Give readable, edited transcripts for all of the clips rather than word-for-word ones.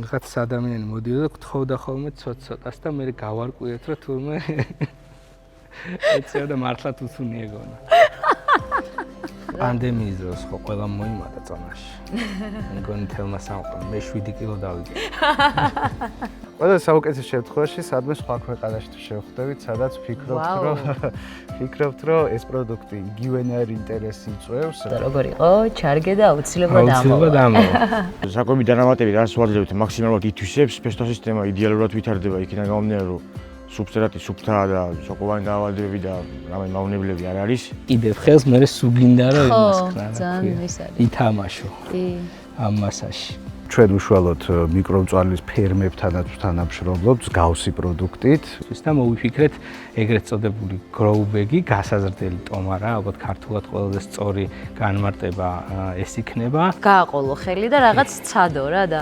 ვიღაც ადამიანი მოდიოდა და გთხოვდა ხოლმე ცოტ-ცოტას და მე გავარკვიეთ რომ თურმე ეცეოდა მართლა თუთუნი ეგონა. პანდემიის დროს ხო ყველა მოიმატა წონაში. მეგონი თელმა სამყარო მე 7 კილო დავიგე. ყველა საუკეთესო შემთხვევაში სადმე სხვა ქვეყანაში თუ შევხვდებით, სადაც ფიქრობთ, რომ ეს პროდუქტი იგივენაირი ინტერესი იწვევს. და როგორ იყო? ჩარგე და აუცილებლად ამოვა. საკომი დანამატები რას ვაძლევთ მაქსიმალურად ითვისებს, პესტო სისტემა იდეალურად ვითარდება იქიდან გამომდინარე, რომ სუბსტრატი სუფთაა და სოკოვანი დაავადებები და რამე მავნებლები არ არის. კიდევ ხელს მე სუგინდა რომ იმას ქნა. ძალიან ის არის. ითამაშო. კი. ამ მასაში. ჩვენ უშუალოდ მიკრომწვალის ფერმებთანაც ვთანამშრომლობთ გავსი პროდუქტით. და მოვიფიქრეთ ეგრეთ წოდებული გროუბეგი, გასაზრდელი ტომარა, ალბათ ქართულად ყველაზე სწორი განმარტება ეს იქნება. გააყოლო ხელი და რაღაც ცადო რა და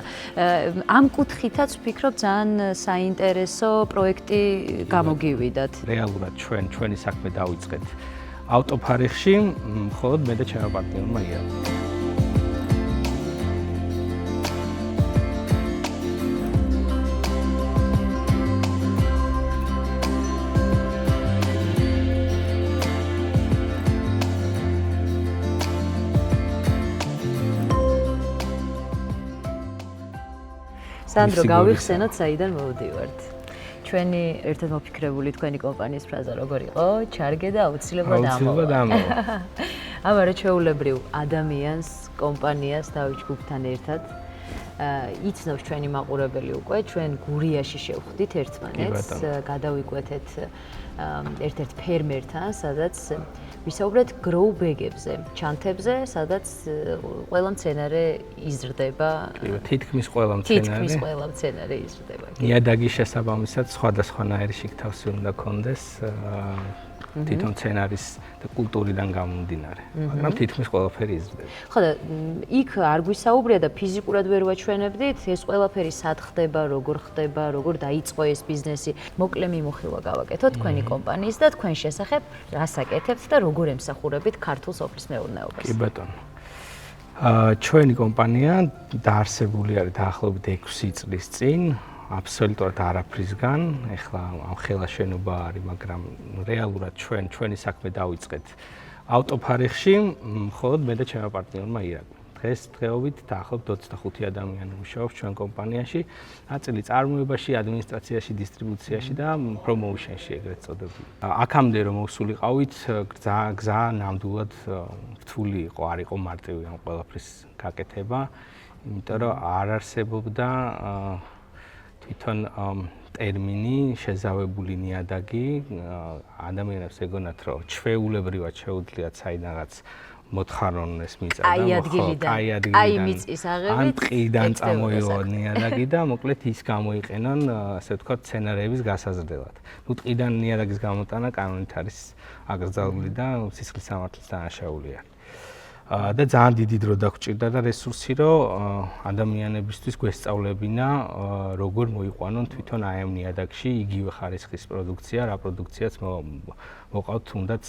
ამ კუთხითაც ვფიქრობ ძალიან საინტერესო პროექტი გამოგივიდათ. რეალურად ჩვენი საქმე დავიწყეთ ავტოფარეხში, მხოლოდ მე და ჩემო პარტნიორმა ია. სანდრო, გავიხსენოთ, საიდან მოვდივართ. ჩვენი ერთად მოფიქრებული თქვენი კომპანიის ფრაზა როგორ იყო? ჩარგე და აუცილებლად ამოვა. აბა ჩვეულებრივ ადამიანს, კომპანიას დავით ჯგუფთან ერთად იცნობს ჩვენი მაყურებელი უკვე, ჩვენ გურიაში შევხვდით ერთმანეთს, გადავიკვეთეთ ერთ-ერთ ფერმერთან, სადაც ვისაუბრეთ გროუბეგებზე, ჩანთებზე, სადაც ყველა მცენარე იზრდება. თითქმის ყველა მცენარე იზრდება. ნიადაგის შესაბამისად სხვადასხვანაირი შიგთავსი უნდა კონდეს თვითონ მცენარის და კულტურიდან გამომდინარე, მაგრამ თითქმის ყველაფერი იზრდება. ხო და იქ არ გვისაუბრია და ფიზიკურად ვერ ვაჩვენებდით, ეს ყველაფერი სად ხდება, როგორ ხდება, როგორ დაიწყო ეს ბიზნესი. მოკლე მიმოხილვა გავაკეთოთ თქვენი კომპანიის და თქვენ შესახებ რას აკეთებთ და როგორ ემსახურებით ქართულ სოფლის მეურნეობას. კი ბატონო. ჩვენი კომპანია დაარსებული არის დაახლოებით 6 წლის წინ. აბსოლუტურად არაფრისგან, ეხლა ამ ხელა შენობა არის, მაგრამ რეალურად ჩვენი საქმე დავიწყეთ ავტოფარეხში, მხოლოდ მე და ჩემო პარტნიორმა ირაკლი. დღესდღეობით დაახლოებით 25 ადამიანი მუშაობს ჩვენ კომპანიაში, ნაწილი წარმოებაში, ადმინისტრაციაში, დისტრიბუციაში და პრომოუშენში ეგრეთ წოდებული. აქამდე რომ მოვსულიყავით, გზა ნამდვილად რთული იყო, არ იყო მარტივი ამ ყველაფრის გაკეთება, იმიტომ რომ არ არსებობდა თვითონ ტერმინი შეზავებული ნიადაგი ადამიანებს ეგონათ რომ ჩვეულებრივად შეუძლიათ საიდანაც მოთხარონ ეს მიწა და აი მიწის აღებით ან ტყიდან წამოიღო ნიადაგი და მოკლედ ის გამოიყენონ ასე ვთქვათ სცენარების გასაზრდელად. ნუ ტყიდან ნიადაგის გამოტანა კანონით არის აკრძალული და სისხლის სამართლის დანაშაული არის. და ძალიან დიდი დრო დაგვჭირდა და რესურსი რომ ადამიანებისთვის გვესწავლებინა როგორ მოიყვანონ თვითონ აი ამ ნიადაგში იგივე ხარისხის პროდუქცია, რა პროდუქციაც მოყავთ თუნდაც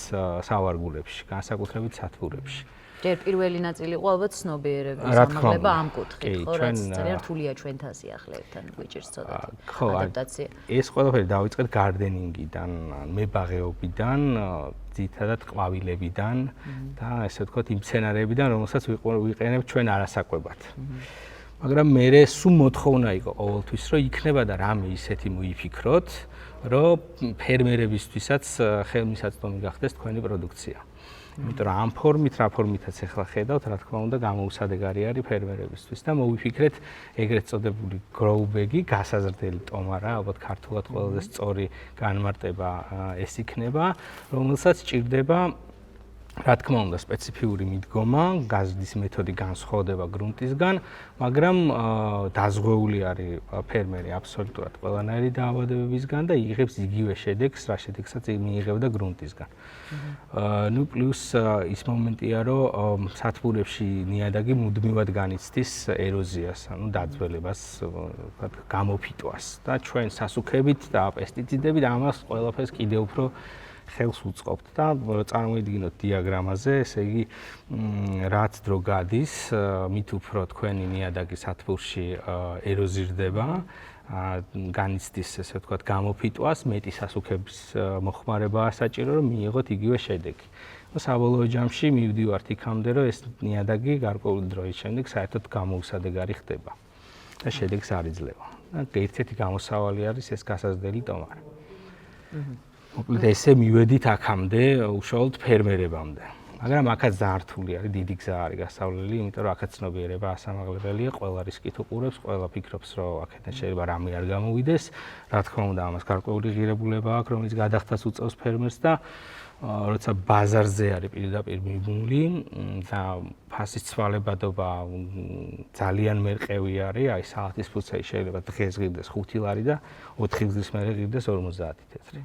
სავარგულებში, განსაკუთრებით სათბურებში. ჯერ პირველი ნაწილი იყო ალბათ ცნობიერების ამაღლება ამ კუთხით, ხო, რაც ძალიან რთულია ჩვენთან სიახლეებთან, გვიჭირს ცოტა ადაპტაცია. ეს ყველაფერი დავიწყეთ გარდენინგიდან, მებაღეობიდან, ძირითადად ყვავილებიდან და ესე ვთქვათ იმ სცენარებიდან, რომელსაც ვიყენებთ ჩვენ არასაკვებად. მაგრამ მე სულ მოთხოვნა იყო ყოველთვის, რომ იქნება და რამე ისეთი მოიფიქროთ, რომ ფერმერებისთვისაც ხელმისაწვდომი გახდეს თქვენი პროდუქცია. იმიტომ რომ ამ ფორმით, რა ფორმითაც ახლა ხედავთ, რა თქმა უნდა, გამოუსადეგარი არის ფერმერებისთვის და მოვიფიქრეთ ეგრეთ წოდებული გროუბეგი, გასაზრდელი ტომარა, ალბათ ქართულად ყველაზე სწორი განმარტება ეს იქნება, რომელსაც ჭირდება რა თქმა უნდა სპეციფიური მიდგომა, გაზრდის მეთოდი განსხვავდება გრუნტისგან, მაგრამ დაზღვეული არის ფერმერი აბსოლუტურად ყველანაირი დაავადებებისგან და იღებს იგივე შედეგს, რა შედეგსაც მიიღებდა გრუნტისგან. ნუ პლუს ის მომენტია, რომ სათბურებში ნიადაგი მუდმივად განიცდის ეროზიას, ანუ დაძველებას, გამოფიტვას და ჩვენ სასუქებით და პესტიციდებით ამას ყველაფერს კიდევ უფრო ხელს უწყობთ და წარმოიდგინოთ დიაგრამაზე, ესე იგი რაც დრო გადის, მით უფრო თქვენი ნიადაგი სათბურში ეროზირდება, განიცდის ესე ვთქვათ გამოფიტვას, მეტი სასუქების მოხმარებაა საჭირო, რომ მიიღოთ იგივე შედეგი. საბოლოო ჯამში მივდივართ იქამდე, რომ ეს ნიადაგი გარკვეული დროის შემდეგ საერთოდ გამოუსადეგარი ხდება და შედეგს არ იძლევა. და ერთ-ერთი გამოსავალი არის ეს გასაზრდელი ტომარა. მოკლედ ესე მივედით აქამდე უშუალოდ ფერმერებამდე. მაგრამ აქაც ძალიან რთული არის, დიდი გზა არის გასავლელი, იმიტომ რომ აქაც ცნობიერება ასამაღლებელია, ყველა რისკით უყურებს, ყველა ფიქრობს, რომ აქედან შეიძლება რამე არ გამოვიდეს. რა თქმა უნდა, ამას გარკვეული ღირებულება აქვს, რომელიც გადახდას უწევს ფერმერს და როცა ბაზარზე არის პირდაპირ მიბმული და ფასის ცვალებადობა ძალიან მერყევი არის, აი საათის ფუცე შეიძლება დღეს ღირდეს 5 ლარი და 4 დღის მერე ღირდეს 50 თეთრი.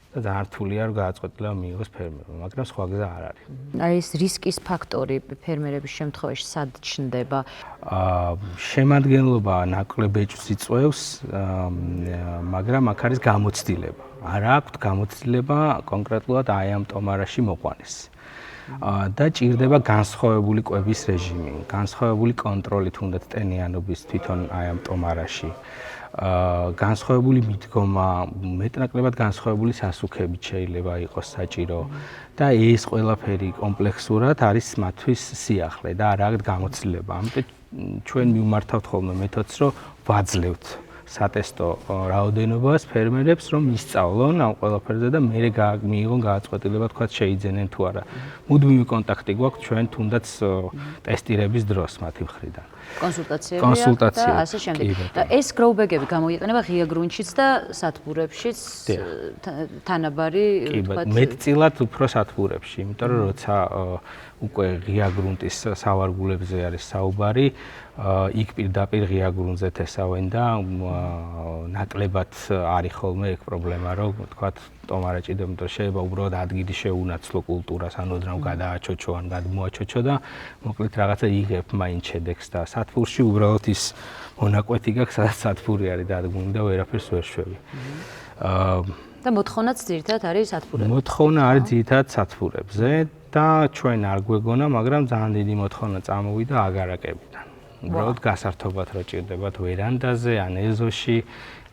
და ძალიან რთულია რომ გააწყვეტილება მიიღოს ფერმერმა, მაგრამ სხვა გზა არ არის. აი ეს რისკის ფაქტორი ფერმერების შემთხვევაში სად ჩნდება? შემადგენლობა ნაკლებ ბეჭდს იწვევს, მაგრამ აქ არის გამოცდილება. არ აქვს გამოცდილება კონკრეტულად აი ამ ტომარაში მოყვანის. და ჭირდება განსხვავებული კვების რეჟიმი, განსხვავებული კონტროლი თუნდაც ტენიანობის თვითონ აი ამ ტომარაში. განსხვავებული მიდგომა, მეტნაკლებად განსხვავებული სასუქებით შეიძლება იყოს საჭირო და ეს ყველაფერი კომპლექსურად არის მათთვის სიახლე და არ აქვს გამოცდილება. ამიტომ ჩვენ მივმართავთ ხოლმე მეთოდს, რომ ვაძლევთ სატესტო რაოდენობას ფერმერებს, რომ ისწავლონ ამ ყველაფერზე და მერე მიიღონ გააწყვეტილება, თქვა შეიძენენ თუ არა. მუდმივი კონტაქტი გვაქვს ჩვენ თუნდაც ტესტირების დროს მათი მხრიდან. კონსულტაციები და ასე შემდეგ. ეს გროუბეგები გამოიყენება ღია გრუნტშიც და სათბურებშიც თანაბარი, თქვა მეტწილად უფრო სათბურებში, იმიტომ რომ როცა უკვე ღია გრუნტის სავარგულებზე არის საუბარი, იქ პირდაპირ ღია გრუნტზე თესავენ და ნაკლებად არის ხოლმე ეგ პრობლემა, რომ თქვა ტომარა ჭირდება, იმიტომ რომ შეიძლება უბრალოდ ადგილი შეუნაცვლო კულტურას, ან ოდნავ გადააჩოჩო, ან გადმოაჩოჩო და მოკლედ რაღაცა იღებ მაინც შედეგს და სათბურში უბრალოდ ის მონაკვეთი გაქვს, სადაც სათბური არის დადგმული და ვერაფერს ვერ შვევი. და მოთხოვნაც ძირითადად არის სათბურებზე. მოთხოვნა არის ძირითადად სათბურებზე და ჩვენ არ გვეგონა, მაგრამ ძალიან დიდი მოთხოვნა წამოვიდა აგარაკებიდან. უბრალოდ გასართობად რო ჭირდებათ ვერანდაზე ან ეზოში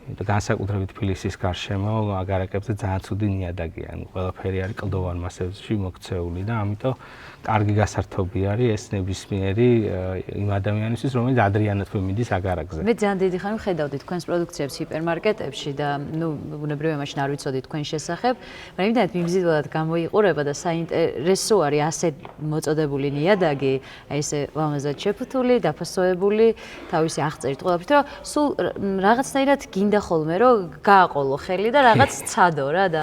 და განსაკუთრებით თბილისის გარშემო აგარაკებზე ძალიან ცუდი ნიადაგია, ანუ ყველაფერი არის კლდოვან მასებში მოქცეული და ამიტომ კარგი გასართობი არის ეს ნებისმიერი იმ ადამიანისთვის, რომელიც ადრიანად მიდის აგარაკზე. მე ძალიან დიდი ხანი ვხედავდი თქვენს პროდუქციებს ჰიპერმარკეტებში და ნუ ბუნებრივია მაშინ არ ვიცოდი თქვენ შესახებ, მაგრამ იმდენად მიმზიდველად გამოიყურება და საინტერესო არის ასე მოწოდებული ნიადაგი, აი ესე ლამაზად შეფუთული, დაფასოებული, თავისი აღწერით ყველაფრით, რომ სულ რაღაცნაირად გინდა ხოლმე რომ გააყოლო ხელი და რაღაც ცადო რა და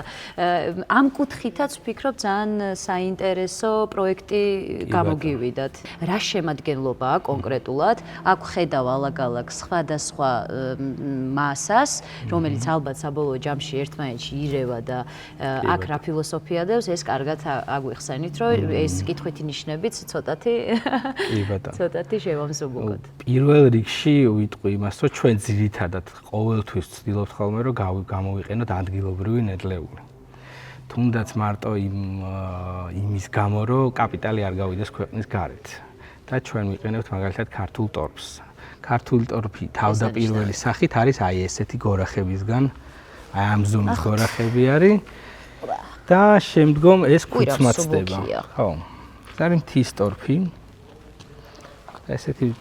ამ კუთხითაც ვფიქრობ ძალიან საინტერესო პროექტი გამოგივიდათ. რა შემადგენლობაა კონკრეტულად? აქ ხედავ ალაგ-ალაგ სხვადასხვა მასას, რომელიც ალბათ საბოლოო ჯამში ერთმანეთში ირევა და აქ რა ფილოსოფია დევს, ეს კარგად აგვიხსენით, რომ ეს კითხვითი ნიშნებიც ცოტათი შევამსუბუქოთ. პირველ რიგში ვიტყვი იმას, რომ ჩვენ ძირითადად ყოველთვის ვცდილობთ ხოლმე, რომ გამოვიყენოთ ადგილობრივი ნედლეული. თუნდაც მარტო იმის გამო, რომ კაპიტალი არ გავიდეს ქვეყნის გარეთ. და ჩვენ ვიყენებთ მაგალითად ქართულ ტორფს. ქართული ტორფი თავდაპირველი სახით არის აი ესეთი გორახებისგან, აი ამ ზომის გორახები არის და შემდგომ ეს კუცმაცდება. ხო. ეს არის მთის ტორფი. ესეთი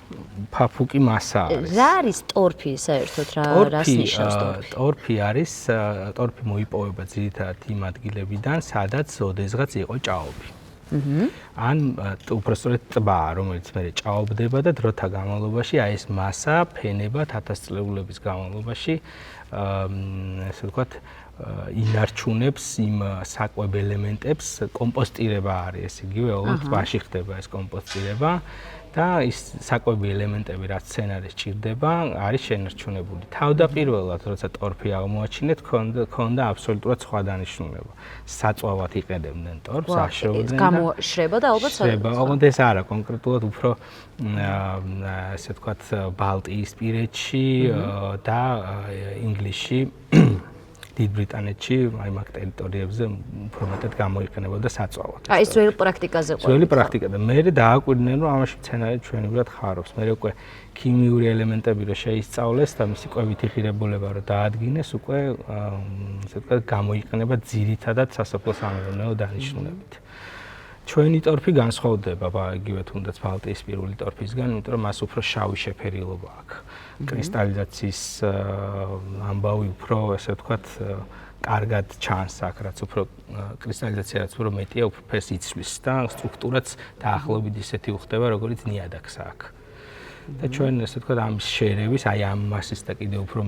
ფაფუკი მასა არის. რა არის ტორფი საერთოდ რას ნიშნავს ტორფი? ტორფი არის, ტორფი მოიპოვება ძირითადად იმ ადგილებიდან, სადაც ოდესღაც იყო ჭაობი. ან უბრალოდ ტბა, რომელიც მე ჭაობდება და დროთა განმავლობაში აი ეს მასა ფენება 1000 წლეულების განმავლობაში ესე ვთქვათ ინარჩუნებს იმ საკვებ ელემენტებს, კომპოსტირება არის ეს იგივე, ოღონდ ტბაში ხდება ეს კომპოსტირება. და ის საკვები ელემენტები, რაც სცენარის ჭირდება, არის შენარჩუნებული. თავდაპირველად, როცა ტორფი აღმოაჩინეთ, ქონდა აბსოლუტურად სხვა დანიშნულება. საწვავად იყენებდნენ ტორფს, აშროდნენ და გამოშრება და ალბათ ოღონდ ეს არა, კონკრეტულად უფრო ასე ვთქვათ, ბალტიისპირეთში და ინგლისში დიდ ბრიტანეთში, აი მაგ ტერიტორიებზე უფრო მეტად გამოიყენებოდა საწვავად. აი ეს ძველი პრაქტიკაზე ყოფილი. ძველი პრაქტიკა და მე დააკვირდნენ, რომ ამაში მცენარე ჩვენებურად ხარობს. მე უკვე ქიმიური ელემენტები რო შეისწავლეს და მისი კვებითი ღირებულება რო დაადგინეს, უკვე ასე ვთქვათ, გამოიყენება ძირითადად სასოფლო-სამეურნეო დანიშნულებით. ჩვენი ტორფი განსხვავდება იგივე თუნდაც ბალტიისპირული ტორფისგან, იმიტომ რომ მას უფრო შავი შეფერილობა აქვს. კრისტალიზაციის ამბავი უფრო, ასე ვთქვათ, კარგად ჩანს აქ, რაც უფრო კრისტალიზაციაც უფრო მეტია, უფრო ფერს იცვლის და სტრუქტურაც დაახლოებით ისეთი უხდება, როგორც ნიადაგს აქვს. და ჩვენ ასე ვთქვათ, ამის შერევის, აი ამ მასის და კიდევ უფრო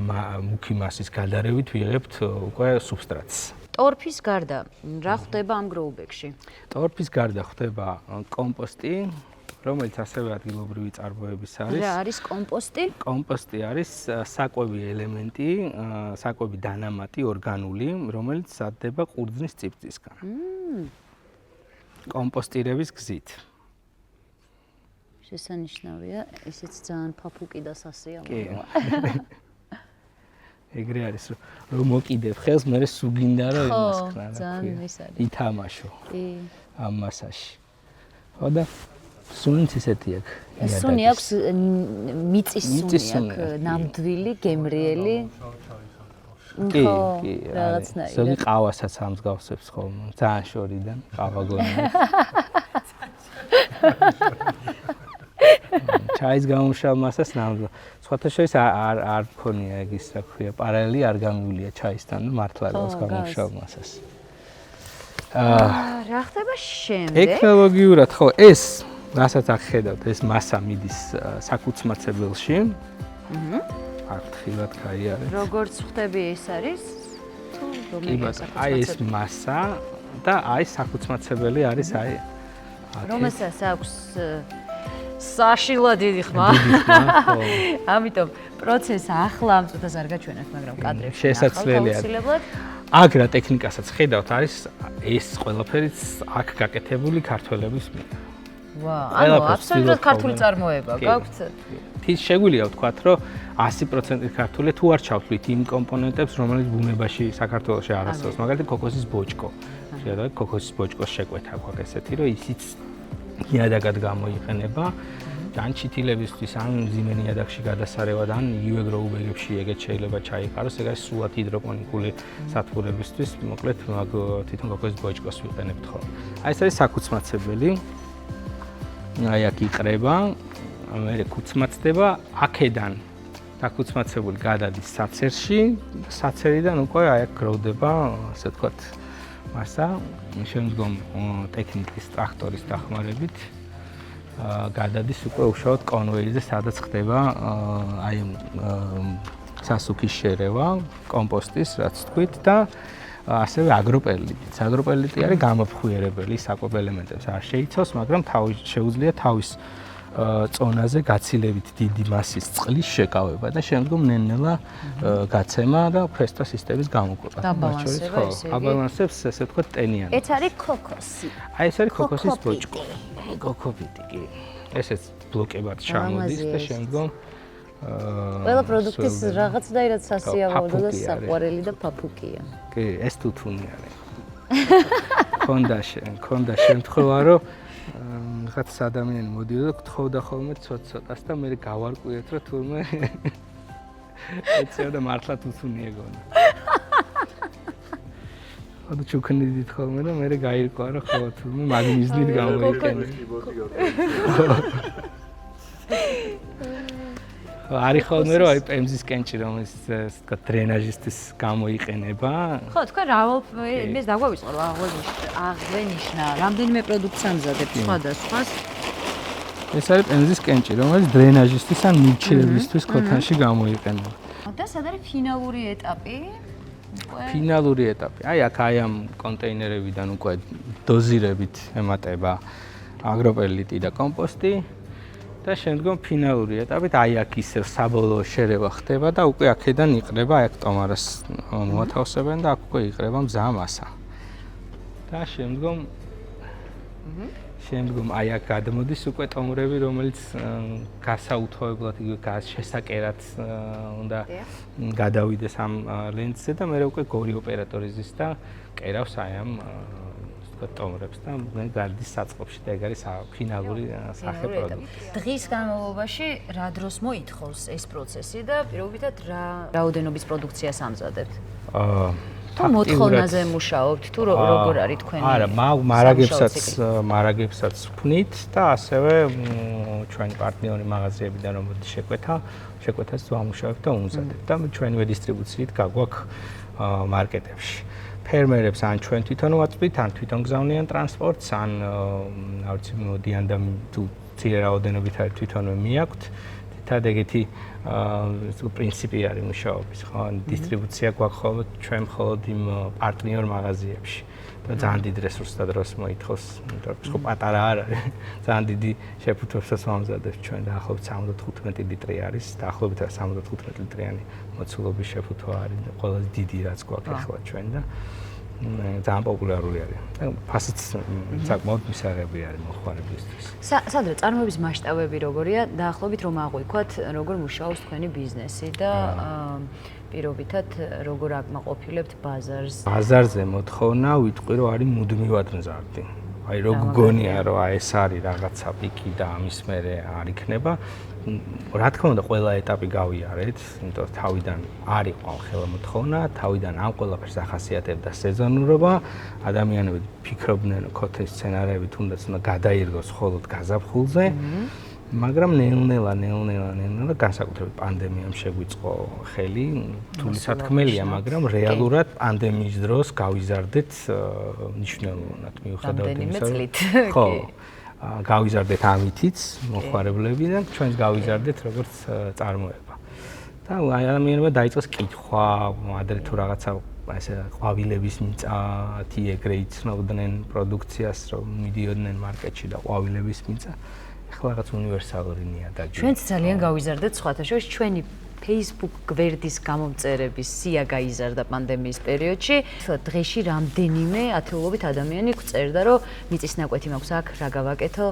მუქი მასის გადარევით ვიღებთ უკვე სუბსტრატს. ტორფის გარდა რა ხდება ამ გროუბეგში? ტორფის გარდა ხდება კომპოსტი, რომელიც ასევე ადგილობრივი წარმოების არის. რა არის კომპოსტი? კომპოსტი არის საკვები ელემენტი, საკვები დანამატი ორგანული, რომელიც მზადდება ყურძნის წიფწისგან. კომპოსტირების გზით. შესანიშნავია, ისიც ძალიან ფაფუკი და სასიამოვნოა. ეგრე არის, რომ მოკიდებ ხელს, მე სუგინდა რომ იმას ქნა, რა ძალიან ის არის. ითამაშო. კი. ამ მასაში. ხო და სუნიც ისეთი აქვს. სუნი აქვს მიწის სუნი აქვს, ნამდვილი, გემრიელი. კი, რაღაცნაირად. ზოგი ყავასაც ამსგავსებს ხოლმე, ძალიან შორიდან ყავა გონია. ჩაის გამომშალ მასას ნამდვილად. სხვათა შორის არ მქონია ეგ ის რა ქვია, პარალელი არ გამივლია ჩაისთან და მართლა გავს გამომშალ მასას. რა ხდება შემდეგ? ტექნოლოგიურად ხო, ეს რასაც აქ ხედავთ, ეს მასა მიდის საკუცმაცებელში. აქ ხილად გაიარეთ. როგორც ხვდები ეს არის? თუ რომელიც აი ეს მასა და აი საკუცმაცებელი არის აი. რომელსაც აქვს საშილა დიდი ხმა. ამიტომ პროცესს ახლა ამ წუთას არ გაჩვენებთ, მაგრამ კადრებში შესაძლებელი არის. აქ რა ტექნიკასაც ხედავთ, არის ეს ყველაფერიც აქ გაკეთებული ქართველების მიერ. ვა, ანუ აბსოლუტურად ქართული წარმოება გაქვთ? ის შეგვიძლია ვთქვათ, რომ 100% ქართული თუ არ ჩავთვლით იმ კომპონენტებს, რომელიც ბუნებაში საქართველოში არ არსებობს, მაგალითად ქოქოსის ბოჭკო. შეადაგეთ ქოქოსის ბოჭკოს შეკვეთა გვაქვს ესეთი, რომ ისიც ნიადაგად გამოიყენება. ან ჩითილებისთვის, ან მძიმე ნიადაგში გადასარევად, ან იგივე გროუბეგებში ეგეც შეიძლება ჩაიყაროს, ეგ არის სულად ჰიდროპონიკული სათბურებისთვის, მოკლედ თვითონ ქოქოსის ბოჭკოს ვიყენებთ ხოლმე. აი ეს არის საკუცმაცებელი. აი აქ იყრება, მე კუცმაცდება, აქედან დაკუცმაცებული გადადის საცერში, საცერიდან უკვე აი აქ გროვდება, ასე ვთქვათ, მასა, შემდგომ ტექნიკის ტრაქტორის დახმარებით გადადის უკვე უშუალოდ კონვეიერზე, სადაც ხდება აი სასუქის შერევა, კომპოსტის, რაც თქვით და ასევე აგროპერლიტიც. აგროპერლიტი არის გამოფხვიერებელი, საკვებ ელემენტებს არ შეიცავს, მაგრამ შეუძლია თავის წონაზე გაცილებით დიდი მასის წყლის შეკავება და შემდგომ ნელ-ნელა გაცემა და ფრესტო სისტემის გამოკვება. დაბალანსება ესე იგი. აბალანსებს, ესე ვთქვათ, ტენიანად. ეს არის ქოქოსი. აი ეს არის ქოქოსის ბოჭკო. კოკოპიტი კი. ესეც ბლოკებად ჩამოდის და შემდგომ ყველა პროდუქტის რაღაცნაირად სასიამოვნო და საყვარელი და ფაფუკია. კი, ეს თუთუნი არის. ქონდა შემთხვევა, რომ რაღაც ადამიანი მოდიოდა და გთხოვდა ხოლმე ცოტ-ცოტას და მე გავარკვიეთ, რომ თურმე ეცეო და მართლა თუთუნი ეგონა. ხოდა ჩუქნიდით ხოლმე და მე გაირკვა, რომ ხო თურმე მაგნიზნით გამოიყენე. არის ხოლმე რომ აი პემზის კენჭი რომელიც ასე ვთქვათ დრენაჟისთვის გამოიყენება. ხო, თქვენ რავალ იმეს დაგვავიწყო რომ აღვენიშნა, რამდენიმე პროდუქტს ამზადებთ სხვადასხვას. ეს არის პემზის კენჭი, რომელიც დრენაჟისთვის ან მილჩილებისთვის ქოთანში გამოიყენება. და სად არის ფინალური ეტაპი? ფინალური ეტაპი. აი აქ აი ამ კონტეინერებიდან უკვე დოზირებით ემატება აგროპერლიტი და კომპოსტი. და შემდგომ ფინალური ეტაპით აი აქ ისევ საბოლოო შერევა ხდება და უკვე აქედან იყრება, აი აქ ტომარას მოათავსებენ და აქ უკვე იყრება მზა მასა. და შემდგომ შემდგომ აი აქ გადმოდის უკვე ტომრები, რომელიც გასაუთხოვებლად იგივე შესაკერად უნდა გადავიდეს ამ ლენტზე და მე უკვე გორი ოპერატორი ზის და კერავს აი ამ ტომრებს და მე გარდის საწყობში და ეგ არის ფინალური სახე პროდუქტი. დღის განმავლობაში რა დროს მოითხოვს ეს პროცესი და პირობითად რა რაოდენობის პროდუქციას ამზადებთ? თუ მოთხოვნაზე მუშაობთ, თუ როგორ არის თქვენი? არა, მარაგებსაც ვქნით და ასევე ჩვენი პარტნიორი მაღაზიებიდან რომელიც შეკვეთას ვამუშავებთ და ვუმზადებთ და ჩვენივე დისტრიბუციით გაგვაქვს მარკეტებში. ფერმერებს ან ჩვენ თვითონ ვაწვდით, ან თვითონ გზავნიან ტრანსპორტს, ან რა ვიცი, მოდიან და თუ მცირე რაოდენობით არის თვითონვე მიაქვთ. და ეგეთი პრინციპი არის მუშაობის, ხო? დისტრიბუცია გვაქვს ხოლმე ჩვენ მხოლოდ იმ პარტნიორ მაღაზიებში. და ძალიან დიდ რესურსს და დროს მოითხოვს, იმიტომ რომ ხო პატარა არ არის. ძალიან დიდი შეფუთვებსაც ვამზადებთ ჩვენ და ახლობით 75 ლიტრი არის, დაახლოებით 75 ליטრიანი მოცულობის შეფუთვა არის, ყველაზე დიდი რაც გვაქვს ახლა ჩვენ და ძალიან პოპულარული არის. და ფასიც საკმაოდ მისაღები არის მოხმარებლისთვის. სანდრა, წარმოების მასშტაბები როგორია? დაახლოებით რომ აღვიქვათ, როგორ მუშაობს თქვენი ბიზნესი და პირობითად როგორ აკმაყოფილებთ ბაზარს? ბაზარზე მოთხოვნა ვიტყვი რომ არის მუდმივად მზარდი. აი რო გგონია რომ აი ეს არის რაღაცა პიკი და ამის მერე არ იქნება. რა თქმა უნდა ყველა ეტაპი გავიარეთ, იმიტომ რომ თავიდან არ იყო ხელა მოთხოვნა, თავიდან ამ ყველაფერს ახასიათებდა სეზონურობა, ადამიანები ფიქრობდნენ რომ ქოთეს სცენარები თუნდაც უნდა გადაირგოს მხოლოდ გაზაფხულზე. მაგრამ ნელ-ნელა განსაკუთრებით პანდემიამ შეგვიწყო ხელი, თული სათქმელია, მაგრამ რეალურად პანდემიის დროს გავიზარდეთ მნიშვნელოვნად მიუხედავად იმისა, ხო, გავიზარდეთ ამითიც მოხარებლები და ჩვენს გავიზარდეთ როგორც წარმოება. და ადამიანებმა დაიწყეს კითხვა, ადრე თუ რაღაცა ესე ყვავილების მიწა, ეგრე იცნობდნენ პროდუქციას, რომ მიდიოდნენ მარკეტში და ყვავილების მიწა. ახლა რაღაც უნივერსალური ნიადაგი. ჩვენც ძალიან გავიზარდეთ სხვათა შორის ჩვენი Facebook გვერდის გამომწერების სია გაიზარდა პანდემიის პერიოდში. დღეში რამდენიმე ათეულობით ადამიანი გვწერდა, რომ მიწის ნაკვეთი მაქვს აქ, რა გავაკეთო,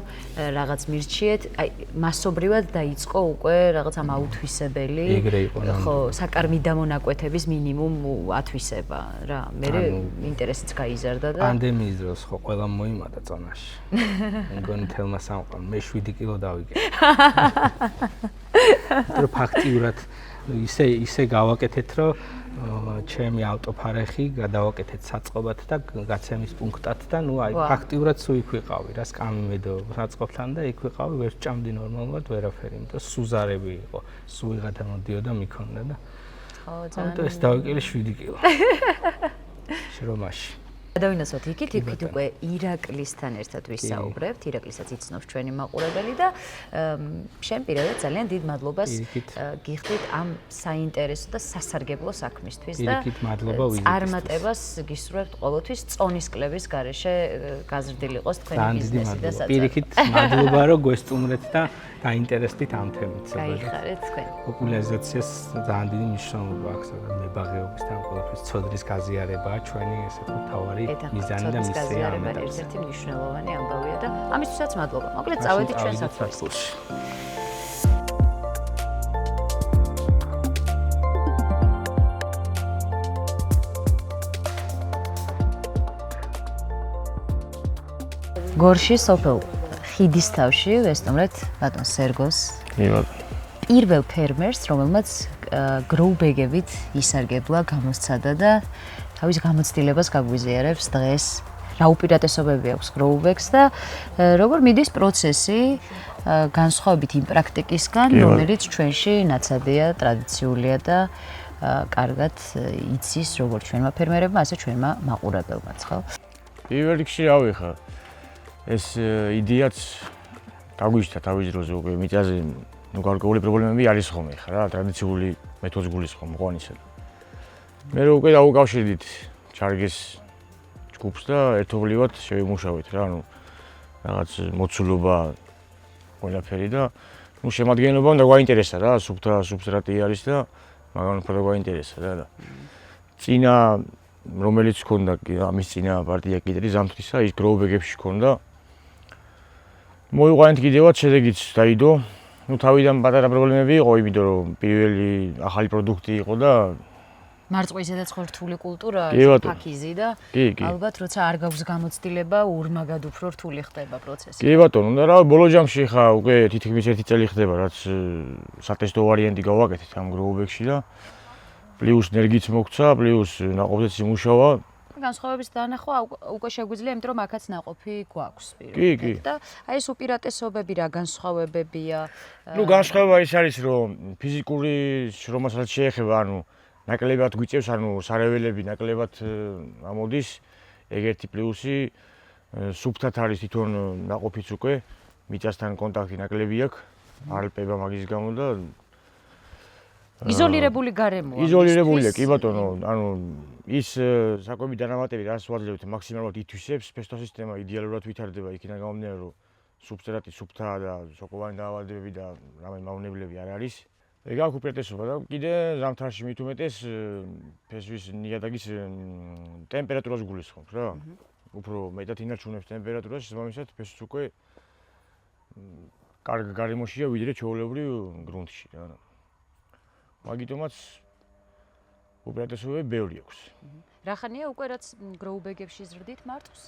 რაღაც მირჩიეთ. აი, მასობრივად დაიწყო უკვე რაღაც ამ აუთვისებელი, ხო, საკარმიდა მონაკვეთების მინიმუმ ათვისება რა. მე ინტერესიც გაიზარდა და პანდემიის დროს ხო ყველა მოიმატა წონაში. მგონი თელმა სამყარო მე 7 კილო დავიგე. რო ფაქტიურად ისე გავაკეთეთ, რომ ჩემი ავტოფარეხი გადავაკეთეთ საწყობად და გაცემის პუნქტად და ნუ აი ფაქტიურად სულ იქ ვიყავი რა, სკამიმედო საწყობთან და იქ ვიყავი, ვერ ჭამდი ნორმალურად ვერაფერი, იმიტომ სუზარები იყო, სულ ვიღათა მოდიოდა მიქონდა და ხო, ძალიან ეს დავიკელე 7 კილო. შრომაში. გადავინაცვლოთ იქით უკვე ირაკლისთან ერთად ვისაუბრებთ. ირაკლისაც იცნობს ჩვენი მაყურებელი და შენ პირადად ძალიან დიდ მადლობას გიხდით ამ საინტერესო და სასარგებლო საქმისთვის და წარმატებას გისურვებთ ყოველთვის წონისკლების გარეშე გაზრდილი იყოს თქვენი ბიზნესი და საწარმო. პირიქით მადლობა რომ გვესტუმრეთ და დაინტერესდით ამ თემით. გაიხარეთ თქვენ. პოპულარიზაციას ძალიან დიდი მნიშვნელობა აქვს მებაღეობის და ყოველთვის ცოდნის გაზიარებაა ჩვენი ესე თავარი მიზანი და მისია ამ ეტაპზე. ერთ-ერთი მნიშვნელოვანი ამბავია და ამისთვისაც მადლობა. მოკლედ წავედით ჩვენ საფუძვლში. გორში სოფელ ხიდისთავში ვესტუმრეთ ბატონ სერგოს. პირველ ფერმერს, რომელმაც გროუბეგებით ისარგებლა, გამოსცადა და თავის გამოცდილებას გაგვიზიარებს დღეს. რა უპირატესობები აქვს გროუბეგს და როგორ მიდის პროცესი განსხვავებით იმ პრაქტიკისგან, რომელიც ჩვენში ნაცადია, ტრადიციულია და კარგად იცის როგორც ჩვენმა ფერმერებმა, ასე ჩვენმა მაყურებელმაც, ხო? პირველ რიგში რავი ხა ეს იდეაც გაგვიჩნდა თავის დროზე უკვე მიწაზე ნუ გარკვეული პრობლემები არის ხოლმე ხა რა ტრადიციული მეთოდს გულისხმობ ყვანისა. მე რო უკვე დაუკავშირდით ჩარგეს ჯგუფს და ერთობლივად შევიმუშავეთ რა ნუ რაღაც მოცულობა ყველაფერი და ნუ შემადგენლობა უნდა გვაინტერესა რა სუბსტრატი არის და მაგან უფრო გვაინტერესა და წინა რომელიც ქონდა ამის წინა პარტია კიდრი ზამთრისა ის გროუბეგებში ქონდა მოიყვანეთ კიდევაც შედეგიც დაიდო. ნუ თავიდან პატარა პრობლემები იყო, იმიტომ რომ პირველი ახალი პროდუქტი იყო და მარწყვისა და ხორთული კულტურა, კი, ბატონო. ფაქიზი და კი, კი. ალბათ როცა არ გაქვს გამოცდილება, ურმაგად უფრო რთული ხდება პროცესი. კი ბატონო, და რა ბოლო ჯამში ხა უკვე თითქმის 1 წელი ხდება, რაც სატესტო ვარიანტი გავაკეთეთ ამ გროუბექში და პლუს ნერგიც მოგცა, პლუს ნაყოფზეც იმუშავა. განსხვავების დანახვა უკვე შეგვიძლია, იმიტომ რომ აქაც ნაყოფი გვაქვს კი. პირობითად და აი ეს უპირატესობები რა განსხვავებებია? ნუ განსხვავება ის არის, რომ ფიზიკური შრომასაც შეეხება, ანუ ნაკლებად გვიწევს, ანუ სარეველები ნაკლებად ამოდის, ეგ ერთი პლუსი, სუფთად არის თვითონ ნაყოფიც უკვე, მიწასთან კონტაქტი ნაკლები აქვს, არ ელპება მაგის გამო და იზოლირებული გარემოა. იზოლირებულია, კი ბატონო, ანუ ის საკვები დანამატები, რაც ვაძლევთ, მაქსიმალურად ითვისებს, ფესტო სისტემა იდეალურად ვითარდება იქიდან გამომდინარე, რომ სუბსტრატი სუფთაა და სოკოვანი დაავადებები და რამე მავნებლები არ არის. ეგ აქვს უპირატესობა და კიდე ზამთარში მით უმეტეს ფესვის ნიადაგის ტემპერატურას გულისხმობს რა. უფრო მეტად ინარჩუნებს ტემპერატურას, შესაბამისად ფესვს უკვე კარგ გარემოშია ვიდრე ჩვეულებრივ გრუნტში რა. მაგიტომაც უპირატესობები ბევრი აქვს. რა ხანია უკვე რაც გროუბეგებში ზრდით მარწვს?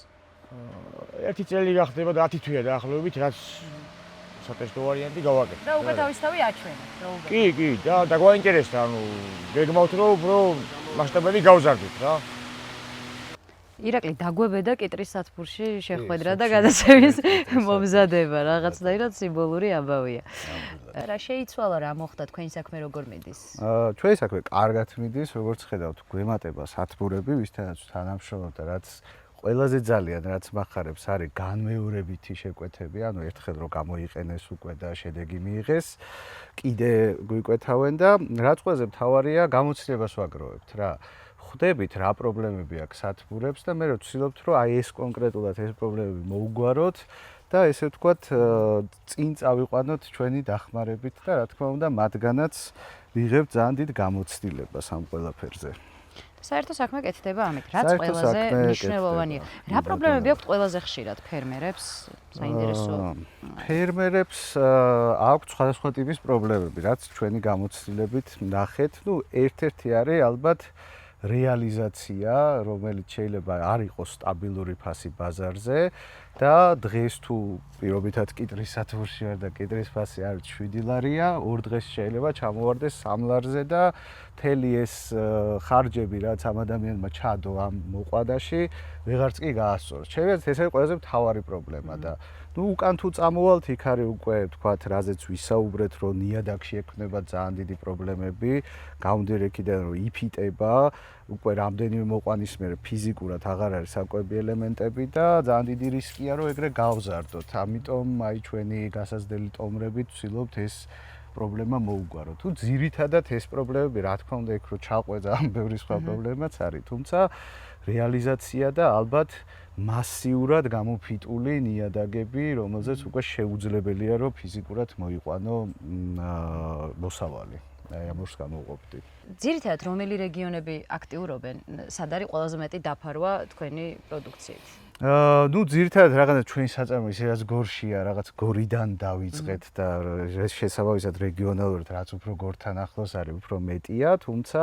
1 წელი გახდება და 10 თვეა დაახლოებით, რაც სატესტო ვარიანტი გავაკეთე. და უკვე თავისთავად აჩვენა გროუბეგი. კი, კი, და გვაინტერესდა, ანუ გეგმავთ რომ უფრო მასშტაბები გავზარდოთ რა. ირაკლი დაგვებედა კიტრის სათბურში შეხვედრა და გადაცემის მომზადება, რაღაცნაირად სიმბოლური ამბავია. რა შეიცვალა, რა მოხდა, თქვენი საქმე როგორ მიდის? ჩვენი საქმე კარგად მიდის, როგორც ხედავთ, გვემატება სათბურები, ვისთანაც თანამშრომლობ და რაც ყველაზე ძალიან რაც მახარებს არის განმეორებითი შეკვეთები, ანუ ერთხელ რომ გამოიყენეს უკვე და შედეგი მიიღეს, კიდე გვიკვეთავენ და რაც ყველაზე მთავარია, გამოცდილებას ვაგროვებთ რა. ხვდებით რა პრობლემები აქვს სათბურებს და მე რო ვცდილობთ რომ აი ეს კონკრეტულად ეს პრობლემები მოუგვაროთ და ესე ვთქვათ წინ წავიყვანოთ ჩვენი დახმარებით და რა თქმა უნდა მათგანაც ვიღებთ ძალიან დიდ გამოცდილებას ამ ყველაფერზე. საერთო საქმე კეთდება ამით, რაც ყველაზე მნიშვნელოვანია. რა პრობლემები აქვს ყველაზე ხშირად ფერმერებს? საინტერესო. ფერმერებს აქვს სხვადასხვა ტიპის პრობლემები, რაც ჩვენი გამოცდილებით ნახეთ. ნუ ერთ-ერთი არის ალბათ რეალიზაცია, რომელიც შეიძლება არ იყოს სტაბილური ფასი ბაზარზე და დღეს თუ პირობითად კიტრის სათბურში ვარ და კიტრის ფასი არის 7 ლარია, ორ დღეს შეიძლება ჩამოვარდეს 3 ლარზე და მთელი ეს ხარჯები, რაც ამ ადამიანმა ჩადო ამ მოყვანაში, ვეღარც კი გაასწოროს. შეიძლება ეს არის ყველაზე მთავარი პრობლემა და ნუ უკან თუ წამოვალთ, იქ არის უკვე თქვათ, რაზეც ვისაუბრეთ, რომ ნიადაგში ექნება ძალიან დიდი პრობლემები, გამომდინარე იქიდან რომ იფიტება, უკვე რამდენიმე მოყვანის მერე ფიზიკურად აღარ არის საკვები ელემენტები და ძალიან დიდი რისკია, რომ ეგრე გავზარდოთ. ამიტომ აი ჩვენი გასაზრდელი ტომრებით ვცდილობთ ეს პრობლემა მოუგვაროთ. თუ ძირითადად ეს პრობლემები, რა თქმა უნდა, იქ რო ჩაყვეძა ამ ბევრი სხვა პრობლემაც არის, თუმცა რეალიზაცია და ალბათ მასიურად გამოფიტული ნიადაგები, რომელზეც უკვე შეუძლებელია, რომ ფიზიკურად მოიყვანო მოსავალი. აი ამას გამოვყოფდი. ძირითადად რომელი რეგიონები აქტიურობენ? სად არის ყველაზე მეტი დაფარვა თქვენი პროდუქციით? ნუ ძირითადად რაღაცა ჩვენი საწარმო ისე რაც გორშია, რაღაც გორიდან დავიწყეთ და შესაბამისად რეგიონალურად რაც უფრო გორთან ახლოს არის, უფრო მეტია, თუმცა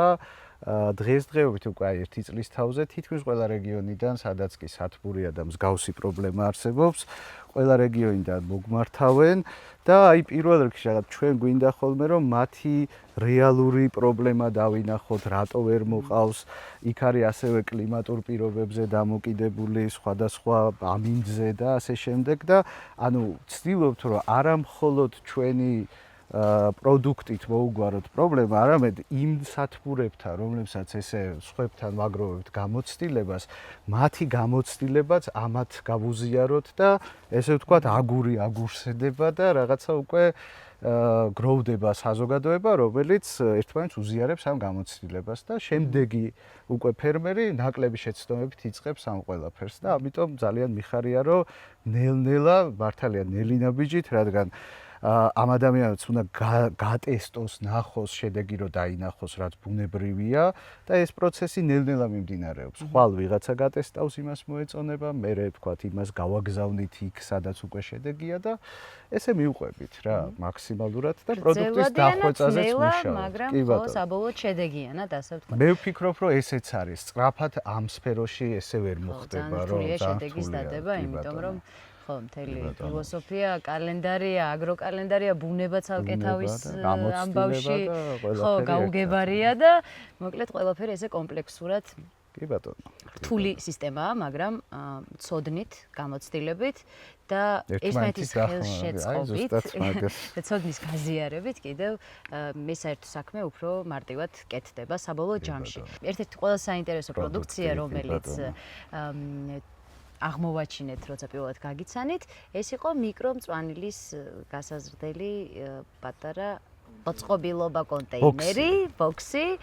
დღესდღეობით უკვე აი 1 წლის თავზე თითქმის ყველა რეგიონიდან, სადაც კი სათბურია და მსგავსი პრობლემა არსებობს, ყველა რეგიონიდან მოგმართავენ და აი პირველ რიგში რაღაც ჩვენ გვინდა ხოლმე რომ მათი რეალური პრობლემა დავინახოთ, რატო ვერ მოყავს, იქ არის ასევე კლიმატურ პირობებზე დამოკიდებული სხვადასხვა ამინდზე და ასე შემდეგ და ანუ ვცდილობთ რომ არა მხოლოდ ჩვენი პროდუქტით მოუგვაროთ პრობლემა, არამედ იმ სათბურებთან, რომლებსაც ესე სხვებთან ვაგროვებთ გამოცდილებას, მათი გამოცდილებაც ამათ გავუზიაროთ და ესე ვთქვათ, აგური აგურსედება და რაღაცა უკვე გროვდება საზოგადოება, რომელიც ერთმანეთს უზიარებს ამ გამოცდილებას და შემდეგი უკვე ფერმერი ნაკლები შეცდომებით იწყებს ამ ყველაფერს და ამიტომ ძალიან მიხარია, რომ ნელ-ნელა მართალია ნელინა ბიჯით, რადგან ამ ადამიანებს უნდა გატესტოს, ნახოს, შედეგი რომ დაინახოს, რაც ბუნებრივია და ეს პროცესი ნელ-ნელა მიმდინარეობს. ხვალ ვიღაცა გატესტავს, იმას მოეწონება, მერე თქვათ იმას გავაგზავნით იქ, სადაც უკვე შედეგია და ესე მივყვებით რა, მაქსიმალურად და პროდუქტის დახვეწაზეც მუშაობთ. მაგრამ ხო, საბოლოოდ შედეგიანად, ასე ვთქვათ. მე ვფიქრობ, რომ ესეც არის. სწრაფად ამ სფეროში ესე ვერ მოხდება, რომ შედეგის დადება, იმიტომ რომ ხო, მთელი ფილოსოფია, კალენდარია, აგროკალენდარია, ბუნება ცალკე თავის ამბავში ხო, გაუგებარია და მოკლედ ყველაფერი ესე კომპლექსურად კი ბატონო. რთული სისტემაა, მაგრამ ცოდნით, გამოცდილებით და ერთმანეთის ხელშეწყობით და ცოდნის გაზიარებით კიდევ მე საერთო საქმე უფრო მარტივად კეთდება საბოლოო ჯამში. ერთ-ერთი ყველაზე საინტერესო პროდუქცია, რომელიც აღმოვაჩინეთ, როცა პირველად გაგიცანით, ეს იყო მიკრომწვანილის გასაზრდელი პატარა ოწყობილობა კონტეინერი, ბოქსი,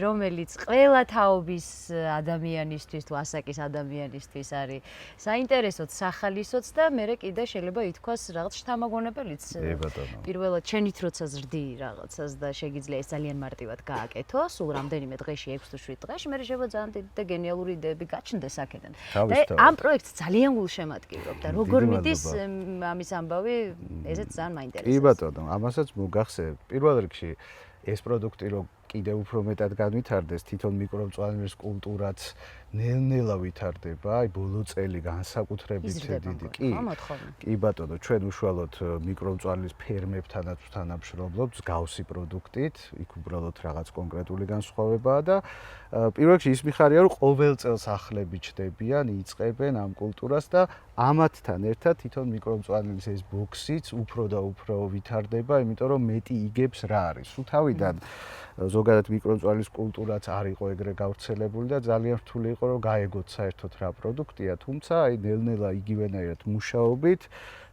რომელიც ყველა თაობის ადამიანისთვის, თუ ასაკის ადამიანისთვის არის საინტერესოც, სახალისოც და მე კიდე შეიძლება ითქვას რაღაც შთამაგონებელიც. პირველად შენით როცა ზრდი რაღაცას და შეგიძლია ეს ძალიან მარტივად გააკეთო, სულ რამდენიმე დღეში, 6 თუ 7 დღეში, მე შეიძლება ძალიან დიდი და გენიალური იდეები გაჩნდეს აქედან. და ამ პროექტს ძალიან გულშემატკივრობ და როგორ მიდის ამის ამბავი, ესეც ძალიან მაინტერესებს. კი ბატონო, ამასაც მოგახსენებ. პირველ რიგში ეს პროდუქტი რომ კიდევ უფრო მეტად განვითარდეს, თვითონ მიკრომწვანილის კულტურაც ნელ-ნელა ვითარდება, აი ბოლო წელი განსაკუთრებით დიდი. კი ბატონო, ჩვენ უშუალოდ მიკრომწვანილის ფერმებთანაც ვთანამშრომლობთ მსგავსი პროდუქტით, იქ უბრალოდ რაღაც კონკრეტული განსხვავებაა და პირველ რიგში ის მიხარია, რომ ყოველ წელს ახლები ჩდებიან, იწყებენ ამ კულტურას და ამათთან ერთად თვითონ მიკრომწვანილის ეს ბოქსიც უფრო და უფრო ვითარდება, იმიტომ რომ მეტი იგებს რა არის. სულ თავიდან ზოგადად მიკრომწვანილის კულტურაც არ იყო ეგრე გავრცელებული და ძალიან რთული იყო რომ გაეგოთ საერთოდ რა პროდუქტია, თუმცა აი ნელ-ნელა იგივენაირად მუშაობით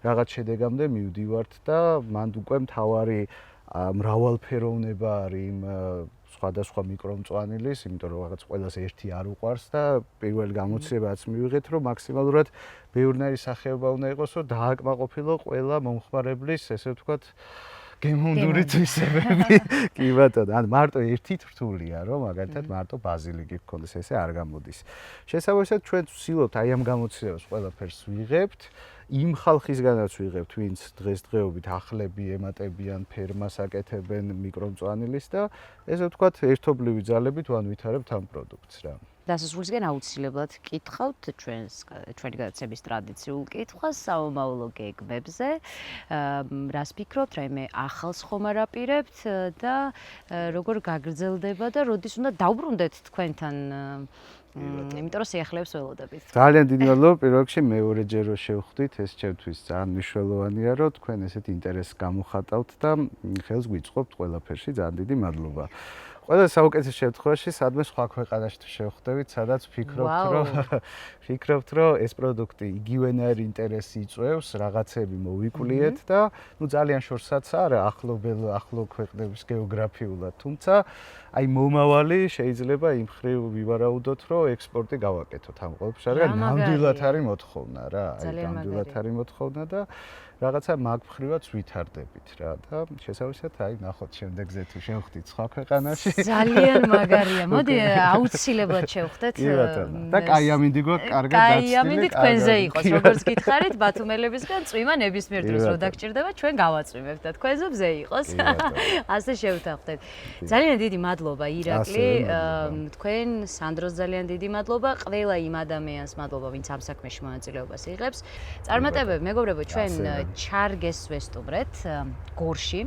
რაღაც შედეგამდე მივდივართ და მანდ უკვე მთავარი მრავალფეროვნება არის იმ სხვადასხვა მიკრომწვანილის, იმიტომ რომ რაღაც ყველას ერთი არ უყვარს და პირველი გამოცდილებაც მივიღეთ, რომ მაქსიმალურად ბევრნაირი სახეობა უნდა იყოს, რომ დააკმაყოფილო ყველა მომხმარებლის, ესე ვთქვათ, გემონდური თვისებები. კი ბატონო, ან მარტო ერთით რთულია, რომ მაგალითად მარტო ბაზილიკი გქონდეს, ესე არ გამოდის. შესაბამისად, ჩვენ ვცდილობთ აი ამ გამოცდილებას ყველაფერს ვიღებთ. იმ ხალხისგანაც ვიღებთ, ვინც დღესდღეობით ახლები ემატებიან, ფერმას აკეთებენ მიკრომწვანილის და ესე ვთქვათ, ერთობლივი ძალებით ვითარებთ ამ პროდუქტს რა. დასასრულისგან აუცილებლად კითხავთ ჩვენი გადაცემის ტრადიციულ კითხვას საომავლო გეგმებზე. რას ფიქრობთ, რაიმე ახალს ხომ არ აპირებთ და როგორ გაგრძელდება და როდის უნდა დავბრუნდეთ თქვენთან? იმიტომ რომ სიახლეებს ველოდებით. ძალიან დიდი მადლობა პირველ რიგში მეორეჯერ რომ შევხვდით, ეს ჩემთვის ძალიან მნიშვნელოვანია, რომ თქვენ ესეთ ინტერესს გამოხატავთ და ხელს გვიწყობთ ყველაფერში. ძალიან დიდი მადლობა. ყველა საუკეთესო შემთხვევაში სადმე სხვა ქვეყანაში შევხვდებით, სადაც ფიქრობთ, რომ ეს პროდუქტი იგივენაირი ინტერესი იწვევს, რაღაცები მოვიკვლიეთ და ძალიან შორსაც არა ახლო ქვეყნების გეოგრაფიულად, თუმცა აი მომავალი შეიძლება იმ ხრივ ვივარაუდოთ, რომ ექსპორტი გავაკეთოთ ამ ყველაფერს, რადგან ნამდვილად არის მოთხოვნა რა, აი ნამდვილად არის მოთხოვნა და რაღაცა მაგ მხრივაც ვითარდებით რა და შესაბამისად აი ნახოთ შემდეგზე თუ შევხვდით სხვა ქვეყანაში. ძალიან მაგარია. მოდი აუცილებლად შევხვდეთ. და კაი ამინდი გვაქვს კარგად დაცილი. კაი ამინდი თქვენზე იყოს, როგორც გითხარით, ბათუმელებისგან წვიმა ნებისმიერ დროს რო დაგჭირდება, ჩვენ გავაწვიმებთ და თქვენზე მზე იყოს. ასე შევთანხმდეთ. ძალიან დიდი მადლობა ირაკლი. თქვენ სანდროს ძალიან დიდი მადლობა. ყველა იმ ადამიანს მადლობა, ვინც ამ საქმეში მონაწილეობას იღებს. წარმატებები, მეგობრებო, ჩვენ ჩარგეს ვესტუმრეთ გორში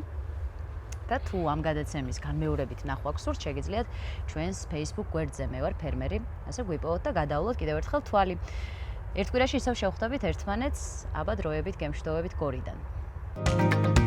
და თუ ამ გადაცემის განმეორებით ნახვა გსურთ, შეგიძლიათ ჩვენს Facebook გვერდზე მე ვარ ფერმერი, ასე გვიპოვოთ და გადავლოთ კიდევ ერთხელ თვალი. ერთ კვირაში ისევ შევხვდებით ერთმანეთს, აბა დროებით, გემშვიდობებით გორიდან.